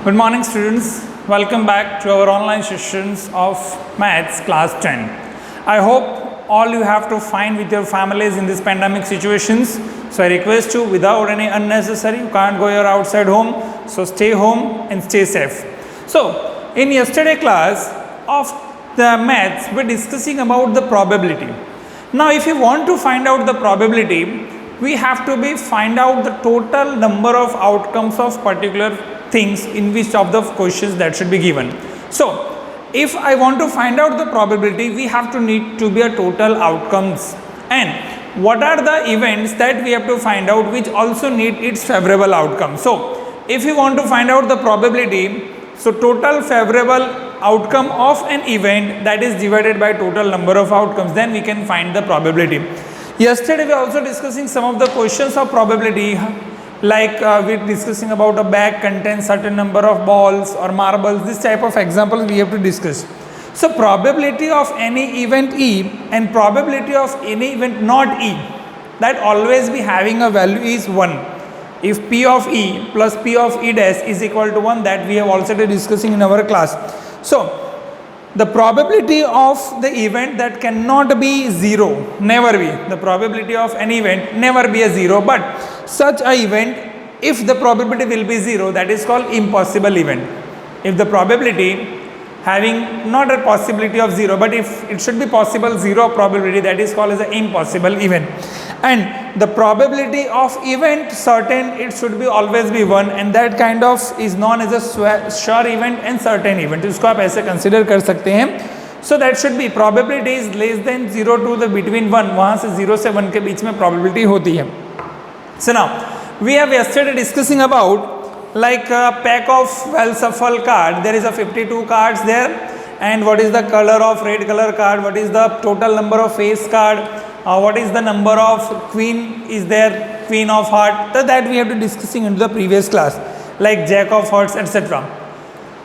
Good morning students, welcome back to our online sessions of Maths class 10. I hope all you have to find with your families in these pandemic situations. So I request you without any unnecessary, you can't go your outside home, so stay home and stay safe. So in yesterday class of the Maths, we're discussing about the probability. Now if you want to find out the probability, we have to find out the total number of outcomes of particular things in which of the questions that should be given. So if I want to find out the probability, we have to need to be a total outcomes, and what are the events that we have to find out which also need its favorable outcome. So if you want to find out the probability, so total favorable outcome of an event that is divided by total number of outcomes, then we can find the probability. Yesterday we are also discussing some of the questions of probability, like we're discussing about a bag contains certain number of balls or marbles. This type of example we have to discuss. So probability of any event E and probability of any event not E, that always be having a value is 1. If P of E plus P of E dash is equal to 1, that we have also been discussing in our class. So the probability of the event that cannot be 0, never be. The probability of an event never be a 0, but such a event, if the probability will be 0, that is called impossible event. If the probability having not a possibility of 0, but if it should be possible 0 probability, that is called as an impossible event. And the probability of event certain, it should be always be 1, and that kind of is known as a sure event and certain event. इसको आप ऐसे consider कर सकते हैं. So that should be probability is less than 0 to the between 1. वहाँ से 0 से 1 के बीच में probability होती है. So now we have yesterday discussing about like a pack of well shuffle card. There is a 52 cards there, and what is the color of red color card, what is the total number of face card, what is the number of queen is there, queen of heart, that we have to discussing in the previous class, like jack of hearts, etc.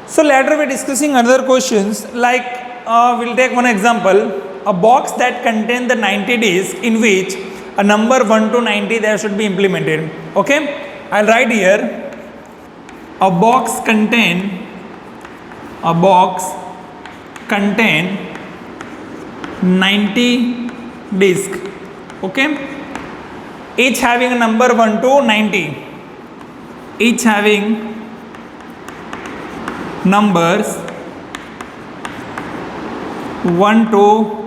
So later we are discussing other questions, like we'll take one example, a box that contains the 90 discs in which a number 1 to 90 there should be implemented. Okay, I'll write here a box contain 90 disc. Okay, each having a number 1 to 90, each having numbers 1 to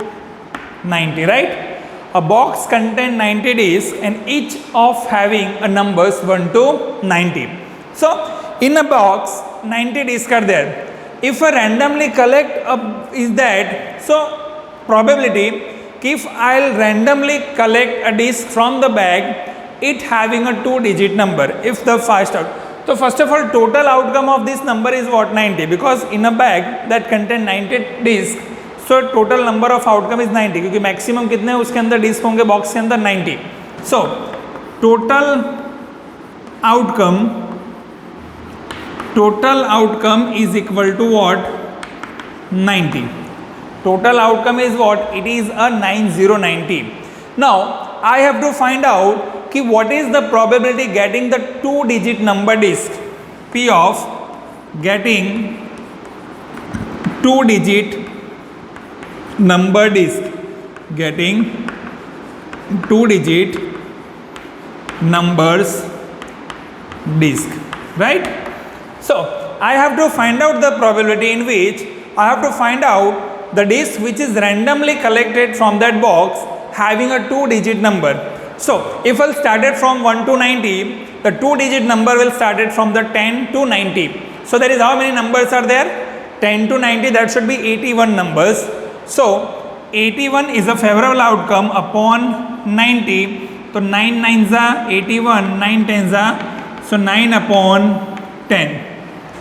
90, right? A box contain 90 discs and each of having a numbers 1 to 90. So in a box 90 discs are there. If I randomly collect is that, so probability, if I'll randomly collect a disc from the bag, it having a 2-digit number, if the first out. So first of all, total outcome of this number is what? 90, because in a bag that contain 90 discs, so total number of outcome is 90, क्योंकि maximum कितने उसके अंदर disc होंगे box के अंदर 90. So total outcome is equal to what? 90. Total outcome is what? It is a 9090. Now I have to find out कि what is the probability getting the 2-digit number disc. P of getting 2-digit number disc, getting 2-digit numbers disc, right? So I have to find out the probability in which I have to find out the disc which is randomly collected from that box having a 2-digit number. So if I started from 1 to 90, the 2-digit number will started from the 10 to 90. So there is how many numbers are there? 10 to 90, that should be 81 numbers. So 81 is a favorable outcome upon 90. So 9 9s are 81, 9 10s are, so 9 upon 10.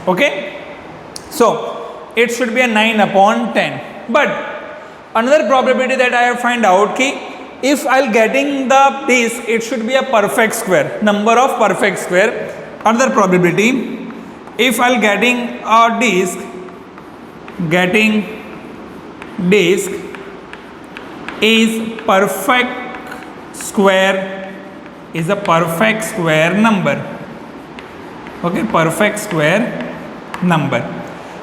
Okay, so it should be a 9 upon 10. But another probability that I have find out ki if I'll getting the disc, it should be a perfect square, number of perfect square. Another probability, if I'll getting a disc, is perfect square, is a perfect square number. Okay, perfect square number.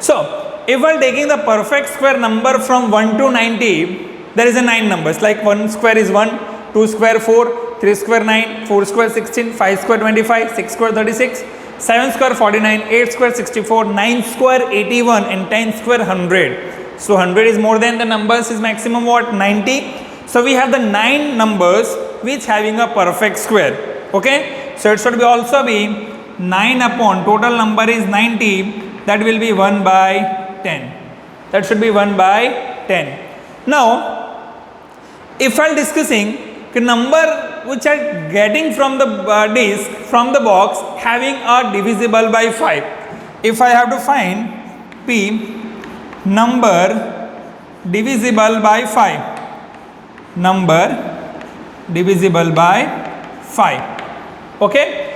So if while taking the perfect square number from 1 to 90, there is a 9 numbers, like 1 square is 1, 2 square 4, 3 square 9, 4 square 16, 5 square 25, 6 square 36, 7 square 49, 8 square 64, 9 square 81 and 10 square 100. So 100 is more than the numbers is maximum what? 90. So we have the 9 numbers which having a perfect square. Okay. So it should be also be 9 upon total number is 90, that will be 1 by 10. That should be 1 by 10. Now if I am discussing the number which are getting from the disk, from the box, having a divisible by 5. If I have to find P number divisible by 5, number divisible by 5. Okay.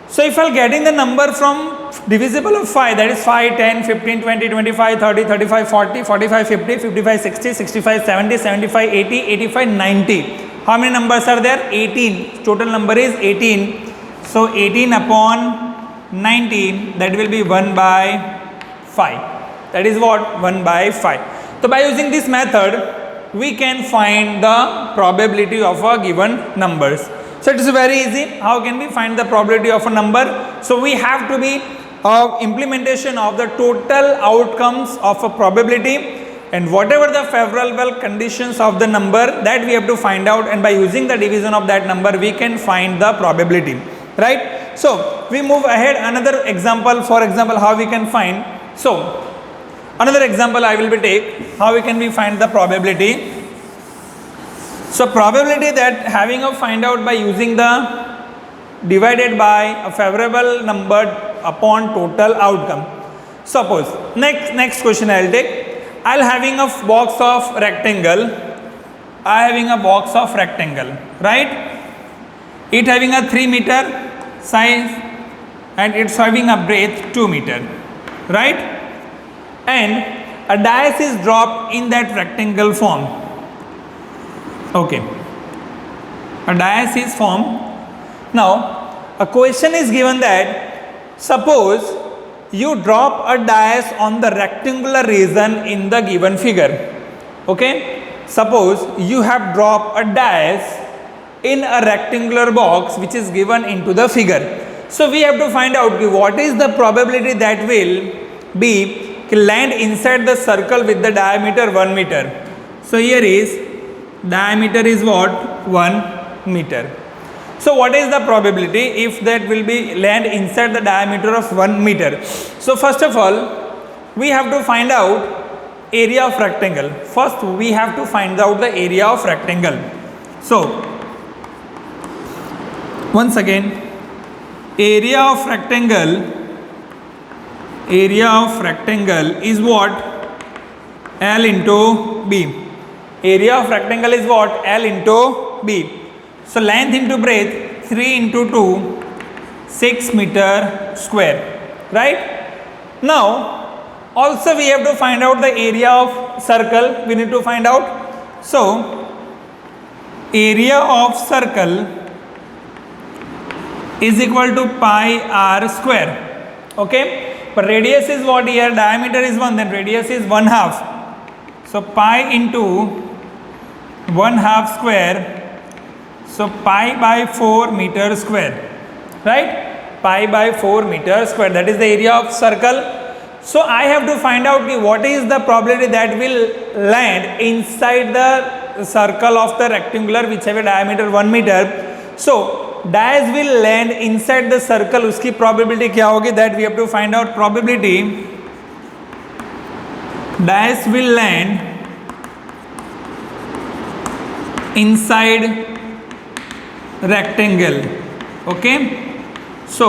So if I am getting the number from divisible of 5, that is 5, 10, 15, 20, 25, 30, 35, 40, 45, 50, 55, 60, 65, 70, 75, 80, 85, 90. How many numbers are there? 18. Total number is 18. So 18 upon 90, that will be 1 by 5. That is what? 1 by 5. So by using this method, we can find the probability of a given numbers. So it is very easy. How can we find the probability of a number? So we have to be implementation of the total outcomes of a probability, and whatever the favorable conditions of the number, that we have to find out, and by using the division of that number we can find the probability, right? So we move ahead. Another example, for example, how we can find. So another example I will be take how we can we find the probability. So probability that having a find out by using the divided by a favorable number upon total outcome. Suppose next question I will take. I'll having a box of rectangle. Right? It having a 3 meter size and it's having a breadth 2 meter. Right? And a dice is dropped in that rectangle form. Okay. A dice is formed. Now a question is given that suppose you drop a dice on the rectangular region in the given figure. Okay. Suppose you have dropped a dice in a rectangular box which is given into the figure. So we have to find out what is the probability that will be land inside the circle with the diameter 1 meter. So here is diameter is what? 1 meter. So what is the probability if that will be land inside the diameter of 1 meter? So first of all we have to find out area of rectangle. First we have to find out the area of rectangle. So once again, area of rectangle is what? L into B. Area of rectangle is what? L into B. So length into breadth 3 into 2, 6 meter square. Right? Now also we have to find out the area of circle. We need to find out. So area of circle is equal to pi r square. Okay. But radius is what here? Diameter is 1, then radius is 1/2. So pi into 1/2 square. So pi by 4 meter square. Right? Pi by 4 meter square. That is the area of circle. So I have to find out what is the probability that will land inside the circle of the rectangular which have a diameter 1 meter. So dice will land inside the circle. उसकी probability क्या होगी? That we have to find out. Probability dice will land inside rectangle. Okay. So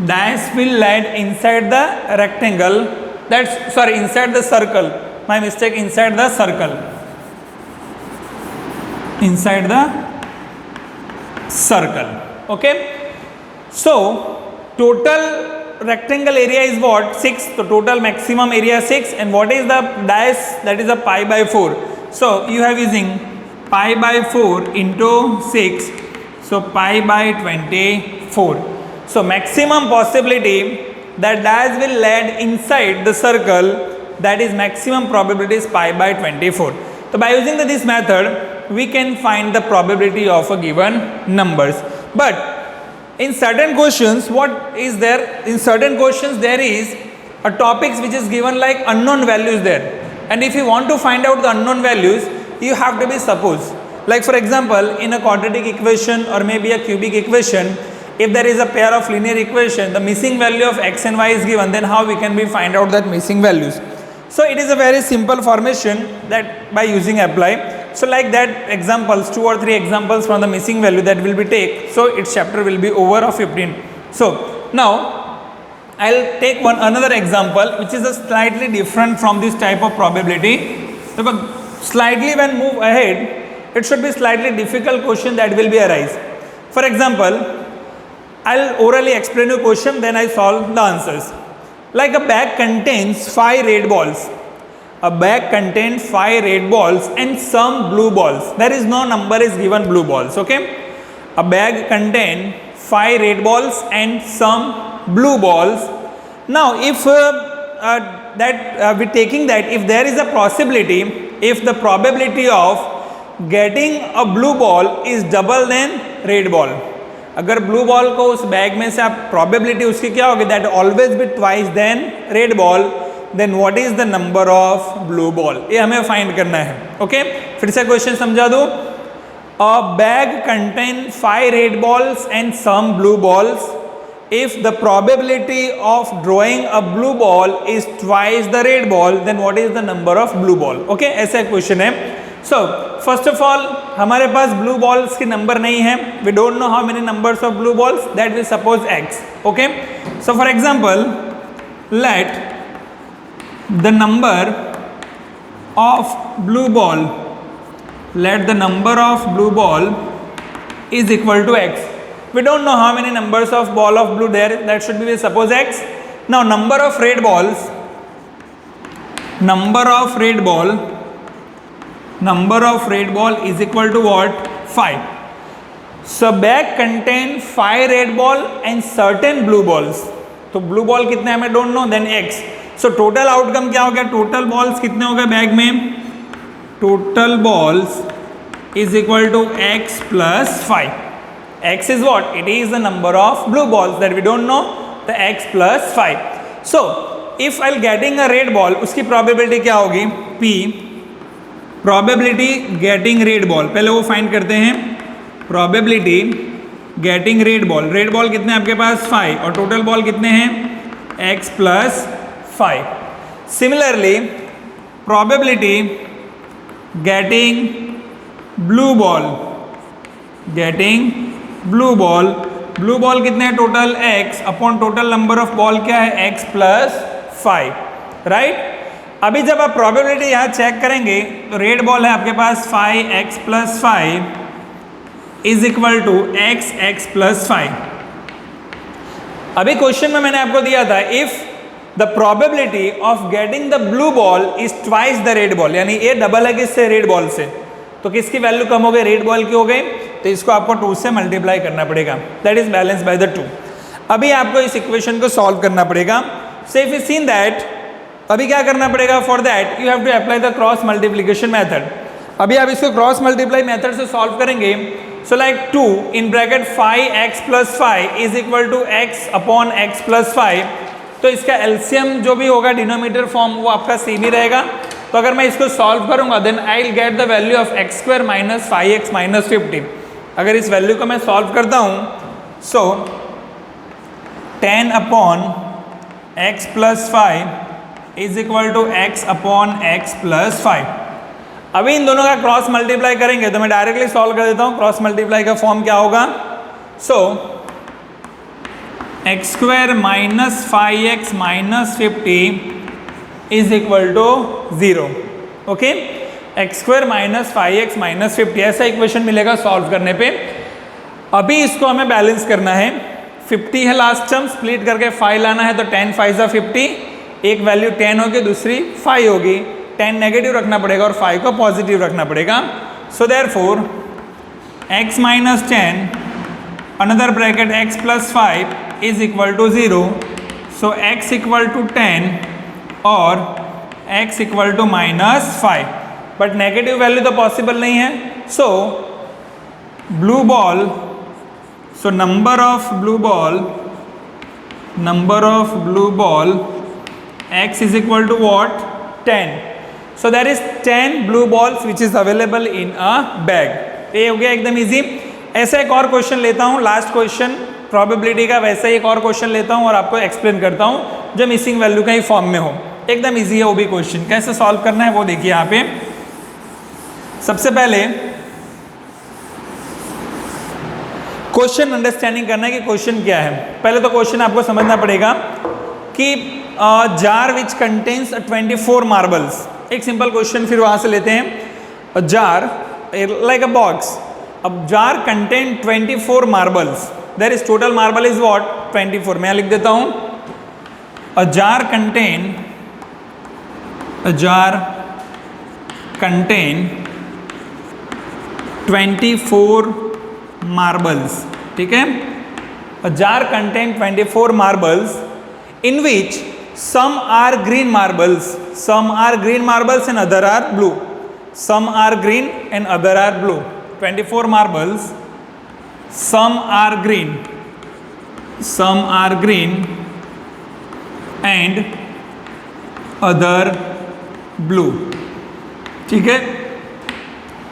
dice will land inside the rectangle. That's sorry, inside the circle. My mistake. Inside the circle. Inside the circle. Okay. So total rectangle area is what? 6. So total maximum area 6. And what is the dice? That is a pi by 4. So you have using pi by 4 into 6. So pi by 24. So maximum possibility that dash will land inside the circle that is maximum probability is pi by 24. So by using this method we can find the probability of a given numbers. But in certain questions, what is there? In certain questions there is a topics which is given like unknown values there, and if you want to find out the unknown values, you have to be suppose, like for example in a quadratic equation or maybe a cubic equation, if there is a pair of linear equation, the missing value of x and y is given, then how we can be find out that missing values? So it is a very simple formation that by using apply. So like that examples, 2 or 3 examples from the missing value that will be take, so its chapter will be over of 15. So now I'll take another example which is a slightly different from this type of probability. So slightly when move ahead, it should be slightly difficult question that will be arise. For example, I'll orally explain you question, then I solve the answers. Like a bag contains 5 red balls. A bag contains 5 red balls and some blue balls. There is no number is given blue balls. Okay. A bag contains 5 red balls and some blue balls. Now if we're taking that if there is a possibility, if the probability of getting a blue ball is double than red ball, अगर blue ball को उस bag में से आप probability उसकी क्या होगी, that always be twice than red ball, then what is the number of blue ball, ये हमें फाइंड करना है. ओके फिर से क्वेश्चन समझा दो. A bag contain 5 red balls and some blue balls. If the probability of drawing a blue ball is twice the red ball, then what is the number of blue ball? Okay, ऐसा question है. So first of all हमारे पास blue balls की number नहीं है. We don't know how many numbers of blue balls, that we suppose x. Okay, so for example let the number of blue ball, let the number of blue ball is equal to x. We don't know how many numbers of ball of blue there, that should be we suppose x. Now number of red balls, number of red ball is equal to what? 5. So bag contain 5 red ball and certain blue balls. तो blue ball कितने हमें don't know, then x. So total outcome क्या हो गया, total balls कितने हो गए bag में, total balls is equal to x plus 5. X is what? It is the number of blue balls that we don't know, the x plus 5. So if I'll getting a red ball, उसकी probability क्या होगी, P probability getting red ball. पहले वो find करते हैं, probability getting red ball. red ball कितने आपके पास 5 और total ball कितने हैं x plus 5. Similarly probability getting blue ball, blue ball कितने हैं total x upon total number of ball क्या है x प्लस 5, राइट. अभी जब आप प्रोबेबिलिटी यहाँ चेक करेंगे तो रेड बॉल है आपके पास 5x plus 5 is equal to x plus 5. अभी क्वेश्चन में मैंने आपको दिया था if the probability of getting the blue ball is twice the red ball, यानी ये डबल है किससे, रेड बॉल से, तो किसकी वैल्यू कम हो गई, रेड बॉल की हो गई, तो इसको आपको 2 से मल्टीप्लाई करना पड़ेगा, that is balance by the 2. अभी आपको इस इक्वेशन को सॉल्व करना पड़ेगा. So if you seen that, अभी क्या करना पड़ेगा, for that you have to apply the cross multiplication method. अभी आप इसको क्रॉस मल्टीप्लाई मेथड से सॉल्व करेंगे. So like 2 in bracket 5x plus 5 is equal to x upon x plus 5. तो इसका एलसीएम जो भी होगा डिनोमिनेटर फॉर्म वो आपका सेम ही रहेगा. तो अगर मैं इसको सॉल्व करूंगा then I will get the value of x square minus 5x minus 50. अगर इस वैल्यू को मैं सॉल्व करता हूं, so 10 upon x plus 5 is equal to x upon x plus 5. अभी इन दोनों का क्रॉस मल्टीप्लाई करेंगे तो मैं डायरेक्टली सॉल्व कर देता हूं. क्रॉस मल्टीप्लाई का फॉर्म क्या होगा, so x square minus 5x minus 50 is equal to 0. Okay, x square minus 5x minus 50 ऐसा इक्वेशन मिलेगा सॉल्व करने पे. अभी इसको हमें बैलेंस करना है. 50 है लास्ट टर्म, स्प्लिट करके 5 लाना है, तो 10 5 जा 50, एक वैल्यू 10 होगी दूसरी 5 होगी. 10 नेगेटिव रखना पड़ेगा और 5 को पॉजिटिव रखना पड़ेगा. So therefore x minus 10 another bracket x plus 5 is equal to 0. So x equal to 10 और x equal to -5, but negative value तो पॉसिबल नहीं है. So blue ball, so number of blue ball x is equal to what? 10. So there is 10 blue balls which is available in a bag. ये हो गया एकदम easy. ऐसा एक और क्वेश्चन लेता हूँ, लास्ट क्वेश्चन प्रोबेबिलिटी का, वैसा ही एक और क्वेश्चन लेता हूँ और आपको एक्सप्लेन करता हूँ जो मिसिंग वैल्यू का ही फॉर्म में हो. एकदम इजी है वो भी क्वेश्चन. कैसे सॉल्व करना है वो देखिए यहाँ पे. सबसे पहले क्वेश्चन अंडरस्टैंडिंग करना है कि क्वेश्चन क्या है. पहले तो क्वेश्चन आपको समझना पड़ेगा कि जार विच कंटेन्स 24 मार्बल्स. एक सिंपल क्वेश्चन फिर वहां से लेते हैं. जार लाइक अ बॉक्स, अब jar contain 24 marbles, there is total marble is what? 24. मैं लिख देता हूं, अ जार कंटेन 24 marbles. ठीक है, a jar contain 24 marbles in which some are green marbles and other are blue. Some are green and other are blue. 24 marbles, some are green and other blue. ठीक है,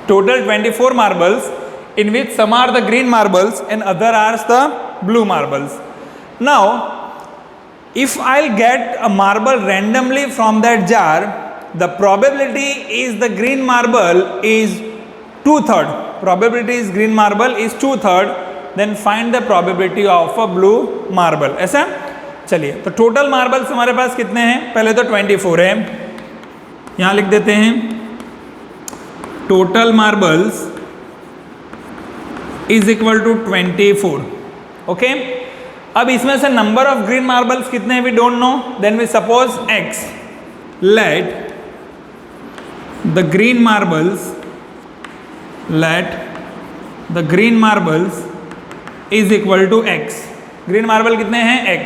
total 24 marbles in which some are the green marbles and other are the blue marbles. Now if I'll get a marble randomly from that jar, the probability is the green marble is 2/3. Probability is green marble is 2/3. Then find the probability of a blue marble. ऐसा. चलिए, तो total marbles हमारे पास कितने हैं? पहले तो 24 है, यहाँ लिख देते हैं total marbles is equal to 24. Okay, अब इसमें से नंबर ऑफ ग्रीन मार्बल्स कितने हैं we don't know. Then we suppose x. Let the green marbles is equal to x. Green marble कितने हैं? x.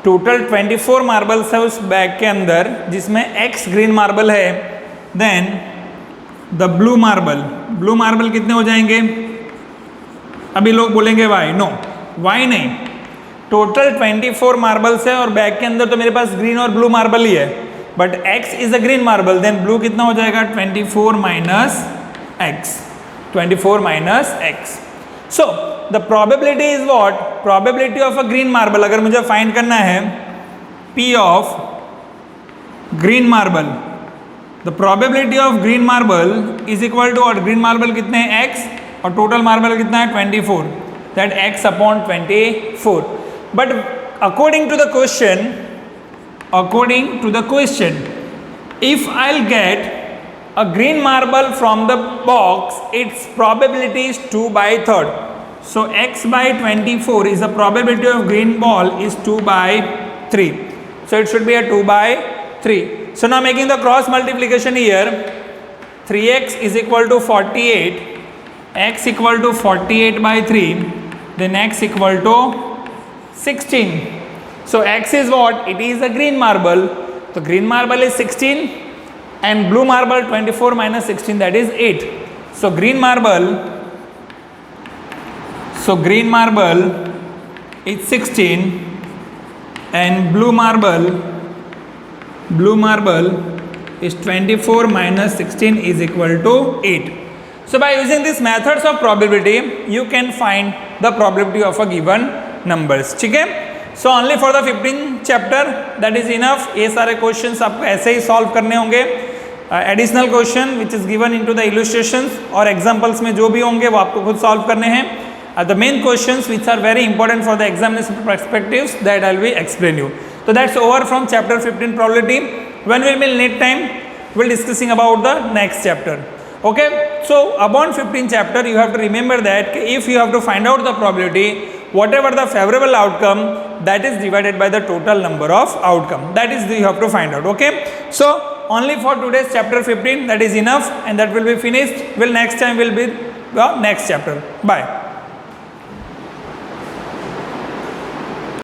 टोटल 24 मार्बल्स है उस बैग के अंदर जिसमें x ग्रीन मार्बल है. देन द ब्लू मार्बल कितने हो जाएंगे? अभी लोग बोलेंगे वाई. नो, वाई नहीं. टोटल 24 मार्बल्स है और बैग के अंदर तो मेरे पास ग्रीन और ब्लू मार्बल ही है, but x is a green marble. Then blue कितना हो जाएगा? 24 minus x. So the probability is what? Probability of a green marble. अगर मुझे फाइंड करना है P of green marble, the probability of green marble is equal to, और green marble कितने हैं? x, और टोटल मार्बल कितना है? 24. That x upon 24. But according to the question, if I will get a green marble from the box, its probability is 2/3. So x by 24 is the probability of green ball is 2/3. So it should be a 2/3. So now making the cross multiplication here, 3x is equal to 48. X equal to 48/3, then x equal to 16. So x is what? It is a green marble. So green marble is 16 and blue marble 24 minus 16, that is 8. So green marble is 16 and blue marble is 24 minus 16 is equal to 8. So by using these methods of probability, you can find the probability of a given numbers. ठीक है, so only for the 15 chapter that is enough. ये सारे questions आपको ऐसे ही solve करने होंगे. Additional question which is given into the illustrations और examples में जो भी होंगे वो आपको खुद सॉल्व करने हैं. The main questions which are very important for the examination perspectives that I will explain you. So that's over from chapter 15 probability. When we will meet time, we'll discussing about the next chapter. Okay, so about 15 chapter you have to remember that if you have to find out the probability, whatever the favorable outcome, that is divided by the total number of outcome, that is you have to find out. Okay, so only for today's chapter 15 that is enough, and that will be finished. Will next time will be the next chapter. Bye.